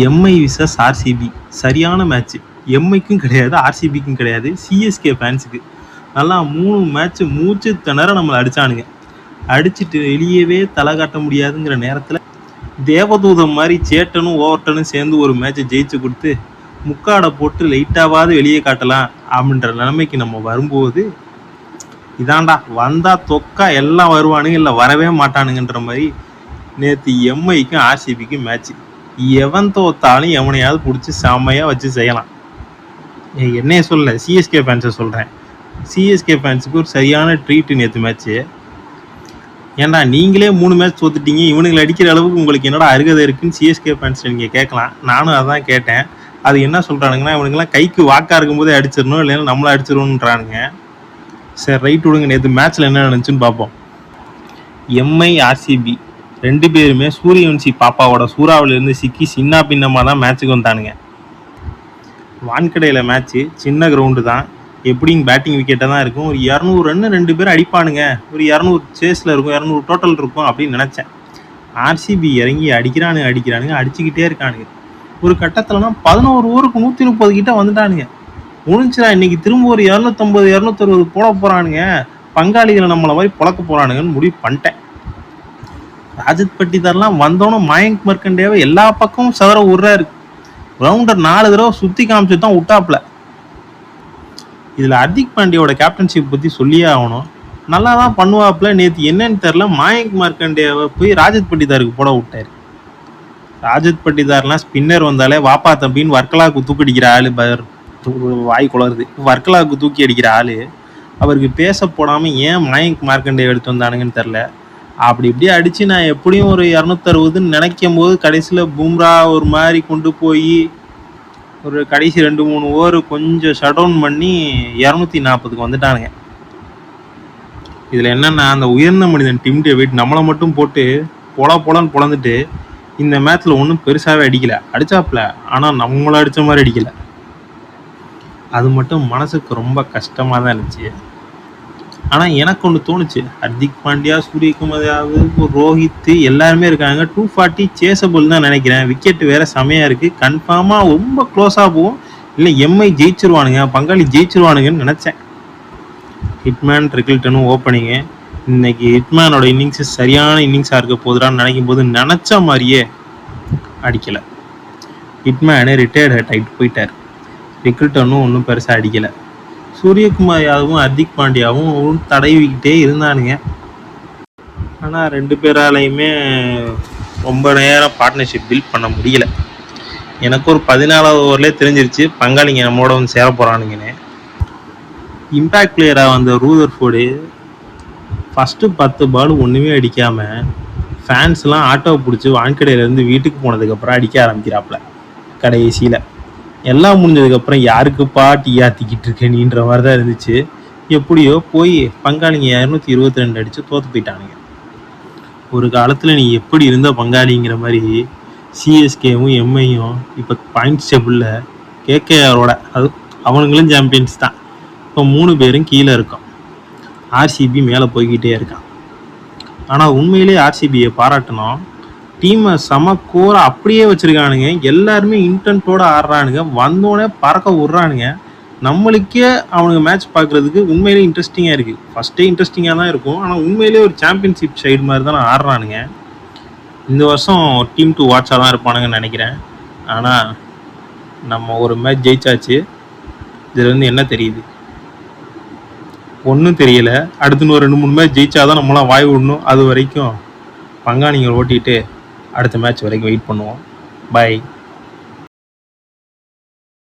Mi versus RCB சரியான match. எம்ஐக்கும் கிடையாது, ஆர்சிபிக்கும் கிடையாது, சிஎஸ்கே ஃபேன்ஸுக்கு. நல்லா 3 மேட்ச் மூச்சு திணற நம்மளை அடிச்சானுங்க. அடிச்சுட்டு வெளியவே தலை காட்ட முடியாதுங்கிற நேரத்தில் தேவதூதம் மாதிரி சேட்டனும் ஓவர்டனும் சேர்ந்து ஒரு மேட்சை ஜெயிச்சு கொடுத்து முக்காடை போட்டு லைட்டாவது வெளியே காட்டலாம் அப்படின்ற நிலைமைக்கு நம்ம வரும்போது இதாண்டா வந்தா தொக்கா எல்லாம் வருவானுங்க, இல்லை வரவே மாட்டானுங்கன்ற மாதிரி நேற்று எம்ஐக்கும் ஆர்சிபிக்கும் மேட்ச். எவன் தோத்தாலும் எவனையாவது பிடிச்சி செம்மையாக வச்சு செய்யலாம். என்னைய சொல்ல, சிஎஸ்கே ஃபேன்ஸை சொல்கிறேன். சிஎஸ்கே ஃபேன்ஸுக்கு ஒரு சரியான ட்ரீட்டு நேற்று மேட்ச்சு. ஏன்டா நீங்களே 3 மேட்ச் தோத்துட்டீங்க, இவனுங்களை அடிக்கிற அளவுக்கு உங்களுக்கு என்னடா அருகதை இருக்குன்னு சிஎஸ்கே ஃபேன்ஸ் நீங்கள் கேட்கலாம். நானும் அதான் கேட்டேன். அது என்ன சொல்கிறானுங்கன்னா, இவனுங்கெல்லாம் கைக்கு வாக்காக இருக்கும்போதே அடிச்சிடணும், இல்லைன்னா நம்மளை அடிச்சிடணுன்றானுங்க. சரி ரைட் விடுங்க, நேற்று மேட்ச்சில் என்ன நடந்துச்சுன்னு பார்ப்போம். எம்ஐ ஆர்சிபி 2 பேருமே சூரியவன்சி பாப்பாவோட சூறாவிலிருந்து சிக்கி சின்ன பின்னமாக தான் மேட்ச்சுக்கு வந்தானுங்க. வான்கடையில் மேட்ச்சு, சின்ன கிரவுண்டு தான், எப்படிங்க பேட்டிங் விக்கெட்டாக தான் இருக்கும். ஒரு 200 ரன்னு 2 பேரும் அடிப்பானுங்க, ஒரு 200 சேஸில் இருக்கும், 200 டோட்டல் இருக்கும் அப்படின்னு நினச்சேன். ஆர்சிபி இறங்கி அடிக்கிறானுங்க, அடிச்சுக்கிட்டே இருக்கானுங்க. ஒரு கட்டத்தில்னா 11 ஓவருக்கு 130 கிட்ட வந்துட்டானுங்க. முடிஞ்சுடா இன்னைக்கு திரும்ப ஒரு 250 260 போட போகிறானுங்க, பங்காளிகளை நம்மளை மாதிரி புழக்க போகிறானுங்கன்னு முடிவு பண்ணிட்டேன். ராஜத் பட்டிதார்லாம் வந்தோன்னே மயங்க் மர்க்கண்டேவை எல்லா பக்கமும் சவர விடுறாரு. ரவுண்டர் 4 தடவை சுற்றி காமிச்சு தான் விட்டாப்புல. இதில் ஹர்திக் பாண்டியோட கேப்டன்ஷிப் பற்றி சொல்லியே ஆகணும். நல்லா தான் பண்ணுவாப்புல. நேற்று என்னன்னு தெரில, மயங்க் மார்க்கண்டேவை போய் ராஜத் பட்டிதாருக்கு போட விட்டார். ராஜத் பட்டிதார்லாம் ஸ்பின்னர் வந்தாலே வாப்பா தம்பின்னு வர்க்கலாவுக்கு தூக்கி அடிக்கிற ஆள், வாய் குளருது, வர்க்கலாவுக்கு தூக்கி அடிக்கிற ஆள். அவருக்கு பேச போடாமல் ஏன் மயங்க் மார்க்கண்டேவை எடுத்து வந்தானுங்கன்னு தெரில. அப்படி இப்படி அடித்து நான் எப்படியும் ஒரு 260ன்னு நினைக்கும் போது கடைசியில் பும்ரா ஒரு மாதிரி கொண்டு போய் ஒரு கடைசி 2-3 ஓவர் கொஞ்சம் ஷட் டவுன் பண்ணி 240க்கு வந்துட்டானுங்க. இதில் என்னென்னா, அந்த உயர்ந்த மனிதன் டிம் டேவிட் நம்மளை மட்டும் போட்டு பொலன்னு பொழந்துட்டு இந்த மேட்ச்சில் ஒன்றும் பெருசாகவே அடிக்கலை. அடித்தாப்புல, ஆனால் நம்மளை அடித்த மாதிரி அடிக்கலை. அது மட்டும் மனசுக்கு ரொம்ப கஷ்டமாக தான் இருந்துச்சு. ஆனால் எனக்கு ஒன்று தோணுச்சு, ஹர்திக் பாண்டியா, சூரியகுமார், ரோஹித் எல்லாருமே இருக்காங்க, 240 சேசபிள் தான் நினைக்கிறேன். விக்கெட் வேறு செமையாக இருக்குது, கன்ஃபார்மாக ரொம்ப க்ளோஸாக போகும், இல்லை எம்ஐ ஜெயிச்சிருவானுங்க, பங்காளி ஜெயிச்சிருவானுங்கன்னு நினச்சேன். ஹிட்மேன் ரிக்கில்டனும் ஓப்பனிங்கு. இன்னைக்கு ஹிட்மேனோட இன்னிங்ஸு சரியான இன்னிங்ஸாக இருக்க போதுடான்னு நினைக்கும் போது நினச்ச மாதிரியே அடிக்கலை. ஹிட்மேனு ரிட்டையர்ட் ஹெட் ஆகிட்டு போயிட்டார். ரிக்கில்டனும் ஒன்றும் பெருசாக அடிக்கலை. சூரியகுமார் யாதவும் ஹர்திக் பாண்டியாவும் தடவிக்கிட்டே இருந்தானுங்க. ஆனால் 2 பேராலையுமே ரொம்ப நேரம் பார்ட்னர்ஷிப் பில்ட் பண்ண முடியல. எனக்கு ஒரு 14வது ஓவர்லேயே தெரிஞ்சிருச்சு பங்காளிங்க நம்மளோட வந்து சேர போகிறானுங்கன்னு. இம்பேக்ட் பிளேயராக வந்த ரூதர்ஃபோர்டு ஃபஸ்ட்டு 10 பால் ஒன்றுமே அடிக்காமல் ஃபேன்ஸ்லாம் ஆட்டோவை பிடிச்சி வான்கடையிலேருந்து வீட்டுக்கு போனதுக்கப்புறம் அடிக்க ஆரம்பிக்கிறாப்புல. கடைசியில் எல்லாம் முடிஞ்சதுக்கப்புறம் யாருக்குப்பா டீ ஆற்றிக்கிட்டு இருக்க நீன்ற மாதிரி தான் இருந்துச்சு. எப்படியோ போய் பங்காளிங்க 222 அடித்து தோற்று போயிட்டானுங்க. ஒரு காலத்தில் நீ எப்படி இருந்த பங்காளிங்கிற மாதிரி சிஎஸ்கேவும் எம்ஐயும் இப்போ பாயிண்ட்ஸ் டேபிளில் கேகேஆரோட, அது அவனுங்களும் சாம்பியன்ஸ் தான். இப்போ 3 பேரும் கீழே இருக்கோம். ஆர்சிபி மேலே போய்கிட்டே இருக்கான். ஆனால் உண்மையிலே ஆர்சிபியை பாராட்டணும். டீமை செம கோரை அப்படியே வச்சுருக்கானுங்க. எல்லாருமே இன்டென்ட்டோடு ஆடுறானுங்க, வந்தோடனே பறக்க விட்றானுங்க. நம்மளுக்கே அவனுங்க மேட்ச் பார்க்குறதுக்கு உண்மையிலே இன்ட்ரெஸ்டிங்காக இருக்குது. ஃபஸ்ட்டே இன்ட்ரெஸ்டிங்காக தான் இருக்கும், ஆனால் உண்மையிலே ஒரு சாம்பியன்ஷிப் சைடு மாதிரி தான் ஆடுறானுங்க. இந்த வருஷம் டீம் டு வாட்சாக தான் இருப்பானுங்கன்னு நினைக்கிறேன். ஆனால் நம்ம ஒரு மேட்ச் ஜெயிச்சாச்சு. இதுலேருந்து என்ன தெரியுது? ஒன்றும் தெரியல. அடுத்து ஒரு 2-3 மேட்ச் ஜெயிச்சாதான் நம்மளாம் வாய் விடணும். அது வரைக்கும் பங்காளிங்களை ஓட்டிகிட்டு அடுத்த மேட்ச் வரைக்கும் வெயிட் பண்ணுவோம். பை.